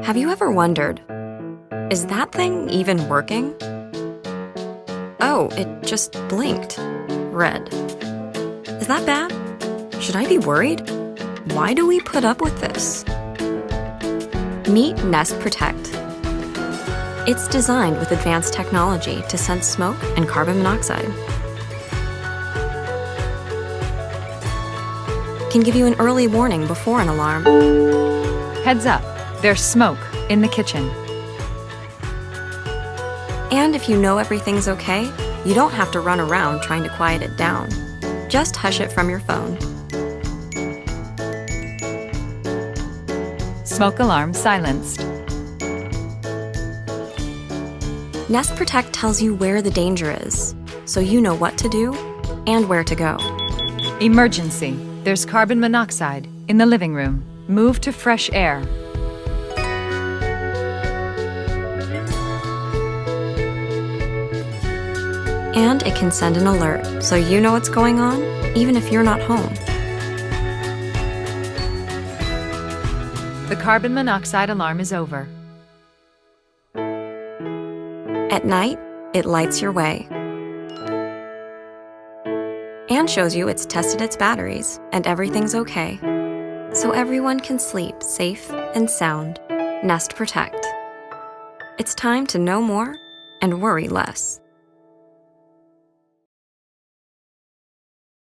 Have you ever wondered, is that thing even working? Oh, it just blinked. Red. Is that bad? Should I be worried? Why do we put up with this? Meet Nest Protect. It's designed with advanced technology to sense smoke and carbon monoxide. Can give you an early warning before an alarm. Heads up, there's smoke in the kitchen. And if you know everything's okay, you don't have to run around trying to quiet it down. Just hush it from your phone. Smoke alarm silenced. Nest Protect tells you where the danger is, so you know what to do and where to go. Emergency. There's carbon monoxide in the living room. Move to fresh air. And it can send an alert, so you know what's going on, even if you're not home. The carbon monoxide alarm is over. At night, it lights your way and shows you it's tested its batteries and everything's okay, so everyone can sleep safe and sound. Nest Protect. It's time to know more and worry less.